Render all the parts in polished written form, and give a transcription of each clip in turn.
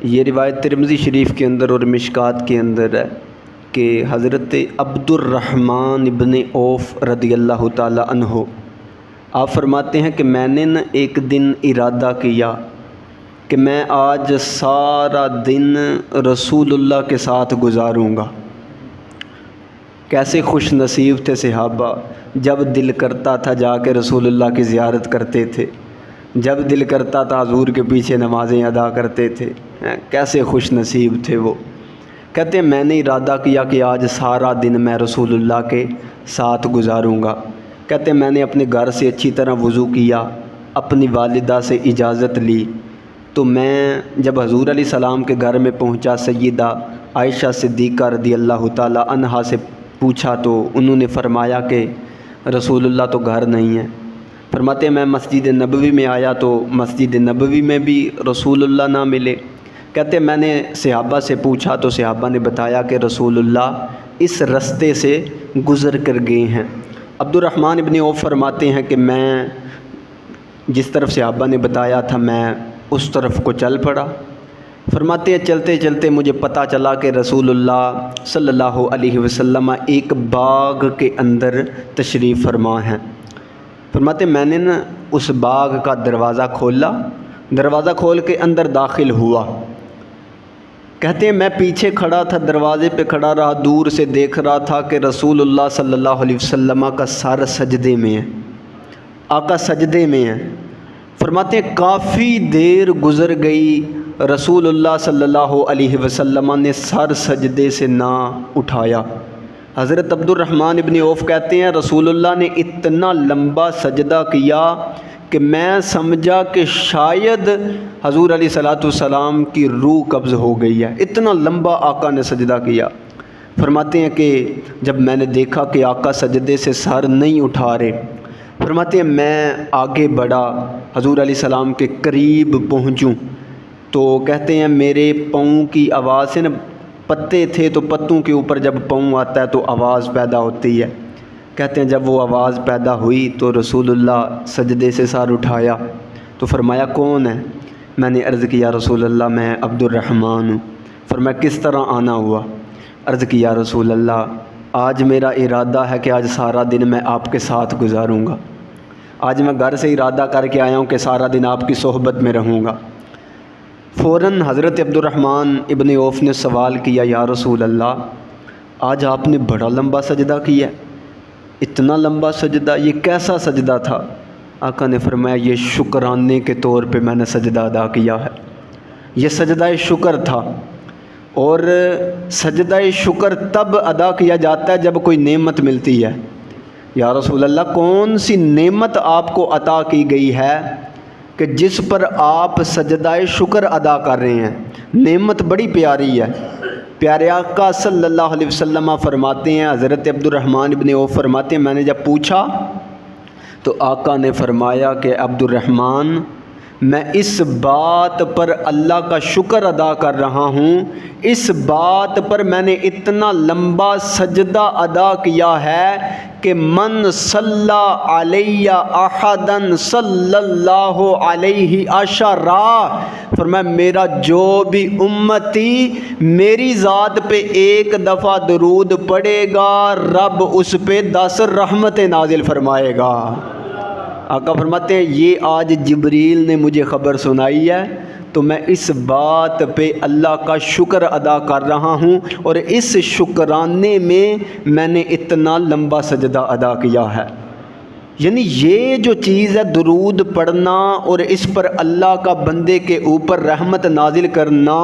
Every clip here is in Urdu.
یہ روایت ترمذی شریف کے اندر اور مشکات کے اندر ہے کہ حضرت عبد الرحمن ابن عوف رضی اللہ تعالی عنہ آپ فرماتے ہیں کہ میں نے ایک دن ارادہ کیا کہ میں آج سارا دن رسول اللہ کے ساتھ گزاروں گا۔ کیسے خوش نصیب تھے صحابہ، جب دل کرتا تھا جا کے رسول اللہ کی زیارت کرتے تھے، جب دل کرتا تھا حضور کے پیچھے نمازیں ادا کرتے تھے۔ کیسے خوش نصیب تھے وہ۔ کہتے ہیں میں نے ارادہ کیا کہ آج سارا دن میں رسول اللہ کے ساتھ گزاروں گا۔ کہتے ہیں میں نے اپنے گھر سے اچھی طرح وضو کیا، اپنی والدہ سے اجازت لی، تو میں جب حضور علیہ السلام کے گھر میں پہنچا، سیدہ عائشہ صدیقہ رضی اللہ تعالی عنہا سے پوچھا تو انہوں نے فرمایا کہ رسول اللہ تو گھر نہیں ہے۔ فرماتے ہیں میں مسجد نبوی میں آیا تو مسجد نبوی میں بھی رسول اللہ نہ ملے۔ کہتے ہیں میں نے صحابہ سے پوچھا تو صحابہ نے بتایا کہ رسول اللہ اس رستے سے گزر کر گئے ہیں۔ عبد الرحمن ابن عوف فرماتے ہیں کہ میں جس طرف صحابہ نے بتایا تھا میں اس طرف کو چل پڑا۔ فرماتے ہیں چلتے چلتے مجھے پتہ چلا کہ رسول اللہ صلی اللہ علیہ وسلم ایک باغ کے اندر تشریف فرما ہیں۔ فرماتے ہیں میں نے اس باغ کا دروازہ کھولا، دروازہ کھول کے اندر داخل ہوا۔ کہتے ہیں میں پیچھے کھڑا تھا، دروازے پہ کھڑا رہا، دور سے دیکھ رہا تھا کہ رسول اللہ صلی اللہ علیہ وسلم کا سر سجدے میں ہے، آقا سجدے میں ہے۔ فرماتے ہیں کافی دیر گزر گئی، رسول اللہ صلی اللہ علیہ وسلم نے سر سجدے سے نہ اٹھایا۔ حضرت عبد الرحمن ابن عوف کہتے ہیں رسول اللہ نے اتنا لمبا سجدہ کیا کہ میں سمجھا کہ شاید حضور علیہ السلام کی روح قبض ہو گئی ہے، اتنا لمبا آقا نے سجدہ کیا۔ فرماتے ہیں کہ جب میں نے دیکھا کہ آقا سجدے سے سر نہیں اٹھا رہے، فرماتے ہیں میں آگے بڑھا، حضور علیہ السلام کے قریب پہنچوں تو کہتے ہیں میرے پاؤں کی آواز سے پتے تھے تو پتوں کے اوپر جب پاؤں آتا ہے تو آواز پیدا ہوتی ہے۔ کہتے ہیں جب وہ آواز پیدا ہوئی تو رسول اللہ سجدے سے سر اٹھایا تو فرمایا کون ہے؟ میں نے عرض کیا رسول اللہ میں عبد الرحمن ہوں۔ فرمایا کس طرح آنا ہوا؟ عرض کیا رسول اللہ آج میرا ارادہ ہے کہ آج سارا دن میں آپ کے ساتھ گزاروں گا، آج میں گھر سے ارادہ کر کے آیا ہوں کہ سارا دن آپ کی صحبت میں رہوں گا۔ فوراً حضرت عبد الرحمن ابن عوف نے سوال کیا یا رسول اللہ آج آپ نے بڑا لمبا سجدہ کیا، اتنا لمبا سجدہ، یہ کیسا سجدہ تھا؟ آقا نے فرمایا یہ شکرانے کے طور پہ میں نے سجدہ ادا کیا ہے، یہ سجدہ شکر تھا۔ اور سجدہ شکر تب ادا کیا جاتا ہے جب کوئی نعمت ملتی ہے۔ یا رسول اللہ کون سی نعمت آپ کو عطا کی گئی ہے کہ جس پر آپ سجدہ شکر ادا کر رہے ہیں؟ نعمت بڑی پیاری ہے۔ پیارے آقا صلی اللہ علیہ وسلم فرماتے ہیں، حضرت عبد الرحمن ابن عوف فرماتے ہیں میں نے جب پوچھا تو آقا نے فرمایا کہ عبد الرحمن میں اس بات پر اللہ کا شکر ادا کر رہا ہوں، اس بات پر میں نے اتنا لمبا سجدہ ادا کیا ہے کہ من صلی علیہ احدا صلی اللہ علیہ عشرہ، فرمایا میرا جو بھی امتی میری ذات پہ ایک دفعہ درود پڑھے گا رب اس پہ 10 رحمتیں نازل فرمائے گا۔ آقا فرماتے ہیں یہ آج جبریل نے مجھے خبر سنائی ہے تو میں اس بات پہ اللہ کا شکر ادا کر رہا ہوں، اور اس شکرانے میں نے اتنا لمبا سجدہ ادا کیا ہے۔ یعنی یہ جو چیز ہے درود پڑھنا اور اس پر اللہ کا بندے کے اوپر رحمت نازل کرنا،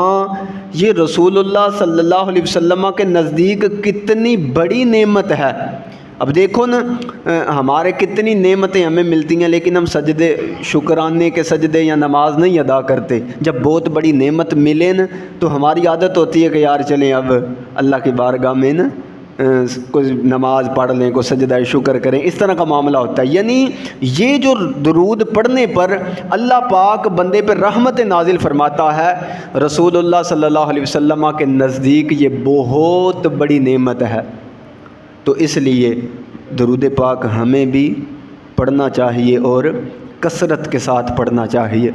یہ رسول اللہ صلی اللہ علیہ وسلم کے نزدیک کتنی بڑی نعمت ہے۔ اب دیکھو نا ہمارے کتنی نعمتیں ہمیں ملتی ہیں لیکن ہم سجدے شکرانے کے سجدے یا نماز نہیں ادا کرتے۔ جب بہت بڑی نعمت ملے نا تو ہماری عادت ہوتی ہے کہ یار چلیں اب اللہ کی بارگاہ میں نا کوئی نماز پڑھ لیں، کوئی سجدہ شکر کریں، اس طرح کا معاملہ ہوتا ہے۔ یعنی یہ جو درود پڑھنے پر اللہ پاک بندے پہ رحمت نازل فرماتا ہے، رسول اللہ صلی اللہ علیہ وسلم کے نزدیک یہ بہت بڑی نعمت ہے۔ تو اس لیے درود پاک ہمیں بھی پڑھنا چاہیے اور کثرت کے ساتھ پڑھنا چاہیے۔